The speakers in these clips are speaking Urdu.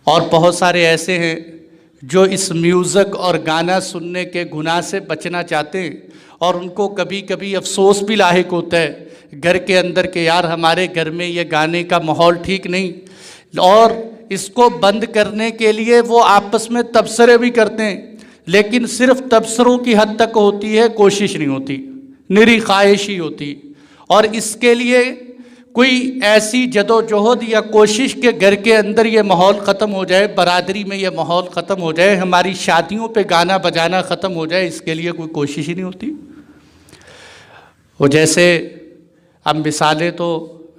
اور بہت سارے ایسے ہیں جو اس میوزک اور گانا سننے کے گناہ سے بچنا چاہتے ہیں، اور ان کو کبھی کبھی افسوس بھی لاحق ہوتا ہے گھر کے اندر کہ یار ہمارے گھر میں یہ گانے کا ماحول ٹھیک نہیں، اور اس کو بند کرنے کے لیے وہ آپس میں تبصرے بھی کرتے ہیں، لیکن صرف تبصروں کی حد تک ہوتی ہے، کوشش نہیں ہوتی، نری خواہش ہی ہوتی، اور اس کے لیے کوئی ایسی جدوجہد یا کوشش کہ گھر کے اندر یہ ماحول ختم ہو جائے، برادری میں یہ ماحول ختم ہو جائے، ہماری شادیوں پہ گانا بجانا ختم ہو جائے، اس کے لیے کوئی کوشش ہی نہیں ہوتی۔ وہ جیسے اب مثالیں تو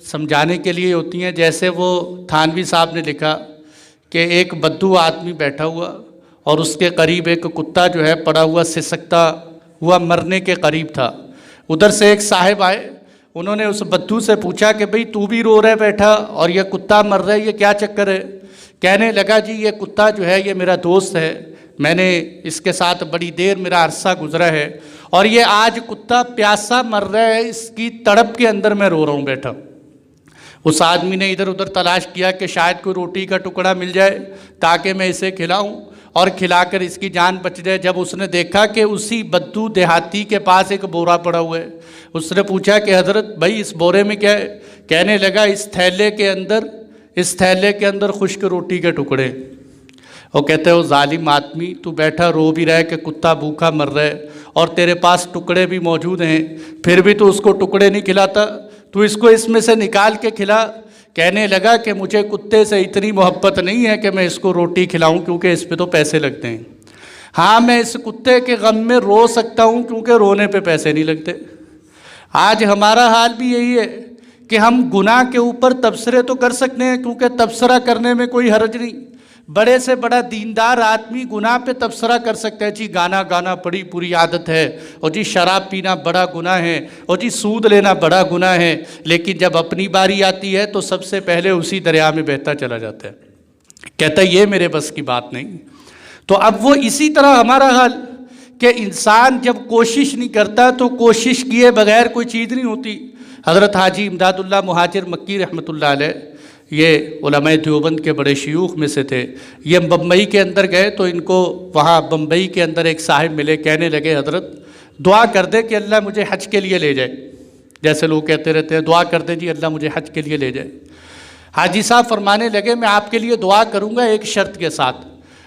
سمجھانے کے لیے ہوتی ہیں، جیسے وہ تھانوی صاحب نے لکھا کہ ایک بدو آدمی بیٹھا ہوا اور اس کے قریب ایک کتا جو ہے پڑا ہوا سسکتا ہوا مرنے کے قریب تھا۔ ادھر سے ایک صاحب آئے، انہوں نے اس بدو سے پوچھا کہ بھئی تو بھی رو رہے بیٹھا اور یہ کتا مر رہا ہے، یہ کیا چکر ہے؟ کہنے لگا جی یہ کتا جو ہے یہ میرا دوست ہے، میں نے اس کے ساتھ بڑی دیر میرا عرصہ گزرا ہے، اور یہ آج کتا پیاسا مر رہا ہے، اس کی تڑپ کے اندر میں رو رہا ہوں بیٹھا۔ اس آدمی نے ادھر ادھر تلاش کیا کہ شاید کوئی روٹی کا ٹکڑا مل جائے تاکہ میں اسے کھلاؤں اور کھلا کر اس کی جان بچ جائے۔ جب اس نے دیکھا کہ اسی بدو دیہاتی کے پاس ایک بورا پڑا ہوا ہے، اس نے پوچھا کہ حضرت بھائی اس بورے میں کیا ہے؟ کہنے لگا اس تھیلے کے اندر خشک روٹی کے ٹکڑے۔ وہ کہتے ہیں وہ ظالم آدمی، تو بیٹھا رو بھی رہا ہے کہ کتا بھوکا مر رہا ہے اور تیرے پاس ٹکڑے بھی موجود ہیں، پھر بھی تو اس کو ٹکڑے نہیں کھلاتا، تو اس کو اس میں سے نکال کے کھلا۔ کہنے لگا کہ مجھے کتے سے اتنی محبت نہیں ہے کہ میں اس کو روٹی کھلاؤں، کیونکہ اس پہ تو پیسے لگتے ہیں۔ ہاں میں اس کتے کے غم میں رو سکتا ہوں کیونکہ رونے پہ پیسے نہیں لگتے۔ آج ہمارا حال بھی یہی ہے کہ ہم گناہ کے اوپر تبصرے تو کر سکتے ہیں، کیونکہ تبصرہ کرنے میں کوئی حرج نہیں۔ بڑے سے بڑا دیندار آدمی گناہ پہ تبصرہ کر سکتا ہے، جی گانا گانا بڑی بری عادت ہے، اور جی شراب پینا بڑا گناہ ہے، اور جی سود لینا بڑا گناہ ہے، لیکن جب اپنی باری آتی ہے تو سب سے پہلے اسی دریا میں بہتا چلا جاتا ہے، کہتا ہے یہ میرے بس کی بات نہیں۔ تو اب وہ اسی طرح ہمارا حال کہ انسان جب کوشش نہیں کرتا تو کوشش کیے بغیر کوئی چیز نہیں ہوتی۔ حضرت حاجی امداد اللہ مہاجر مکی رحمۃ اللہ علیہ، یہ علماء دیوبند کے بڑے شیوخ میں سے تھے، یہ بمبئی کے اندر گئے تو ان کو وہاں بمبئی کے اندر ایک صاحب ملے، کہنے لگے حضرت دعا کر دے کہ اللہ مجھے حج کے لیے لے جائے، جیسے لوگ کہتے رہتے ہیں دعا کر دیں جی اللہ مجھے حج کے لیے لے جائے۔ حاجی صاحب فرمانے لگے میں آپ کے لیے دعا کروں گا ایک شرط کے ساتھ،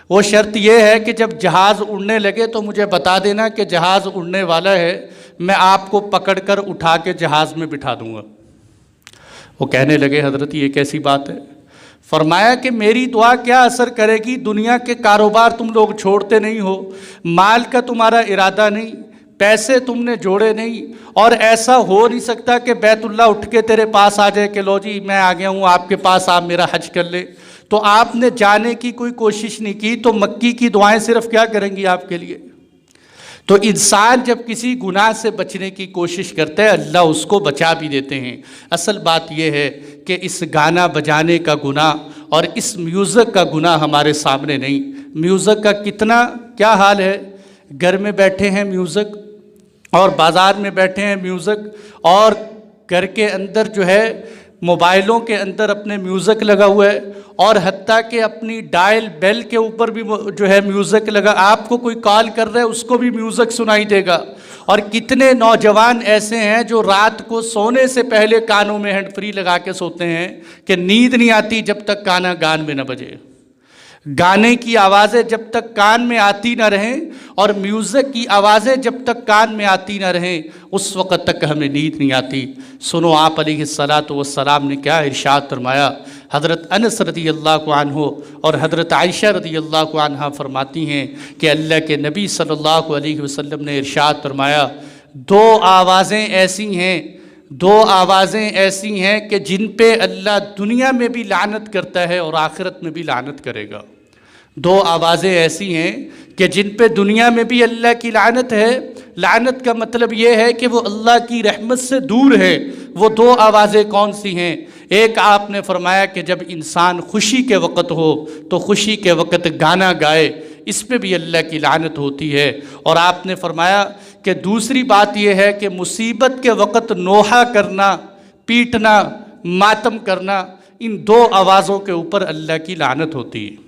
وہ شرط یہ ہے کہ جب جہاز اڑنے لگے تو مجھے بتا دینا کہ جہاز اڑنے والا ہے، میں آپ کو پکڑ کر اٹھا کے جہاز میں بٹھا دوں گا۔ وہ کہنے لگے حضرت یہ کیسی بات ہے؟ فرمایا کہ میری دعا کیا اثر کرے گی، دنیا کے کاروبار تم لوگ چھوڑتے نہیں ہو، مال کا تمہارا ارادہ نہیں، پیسے تم نے جوڑے نہیں، اور ایسا ہو نہیں سکتا کہ بیت اللہ اٹھ کے تیرے پاس آ جائے کہ لو جی میں آ گیا ہوں آپ کے پاس، آپ میرا حج کر لے۔ تو آپ نے جانے کی کوئی کوشش نہیں کی، تو مکی کی دعائیں صرف کیا کریں گی آپ کے لیے؟ تو انسان جب کسی گناہ سے بچنے کی کوشش کرتا ہے اللہ اس کو بچا بھی دیتے ہیں۔ اصل بات یہ ہے کہ اس گانا بجانے کا گناہ اور اس میوزک کا گناہ ہمارے سامنے نہیں۔ میوزک کا کتنا کیا حال ہے، گھر میں بیٹھے ہیں میوزک، اور بازار میں بیٹھے ہیں میوزک، اور گھر کے اندر جو ہے موبائلوں کے اندر اپنے میوزک لگا ہوا ہے، اور حتیٰ کہ اپنی ڈائل بیل کے اوپر بھی جو ہے میوزک لگا، آپ کو کوئی کال کر رہا ہے اس کو بھی میوزک سنائی دے گا۔ اور کتنے نوجوان ایسے ہیں جو رات کو سونے سے پہلے کانوں میں ہینڈ فری لگا کے سوتے ہیں کہ نیند نہیں آتی جب تک گانا کان میں نہ بجے، گانے کی آوازیں جب تک کان میں آتی نہ رہیں اور میوزک کی آوازیں جب تک کان میں آتی نہ رہیں اس وقت تک ہمیں نیند نہیں آتی۔ سنو آپ علیہ السلام نے کیا ارشاد فرمایا۔ حضرت انس رضی اللہ عنہ اور حضرت عائشہ رضی اللہ عنہ فرماتی ہیں کہ اللہ کے نبی صلی اللہ علیہ وسلم نے ارشاد فرمایا دو آوازیں ایسی ہیں کہ جن پہ اللہ دنیا میں بھی لعنت کرتا ہے اور آخرت میں بھی لعنت کرے گا۔ دو آوازیں ایسی ہیں کہ جن پہ دنیا میں بھی اللہ کی لعنت ہے، لعنت کا مطلب یہ ہے کہ وہ اللہ کی رحمت سے دور ہے۔ وہ دو آوازیں کون سی ہیں؟ ایک آپ نے فرمایا کہ جب انسان خوشی کے وقت ہو تو خوشی کے وقت گانا گائے، اس پہ بھی اللہ کی لعنت ہوتی ہے۔ اور آپ نے فرمایا کہ دوسری بات یہ ہے کہ مصیبت کے وقت نوحہ کرنا، پیٹنا، ماتم کرنا، ان دو آوازوں کے اوپر اللہ کی لعنت ہوتی ہے۔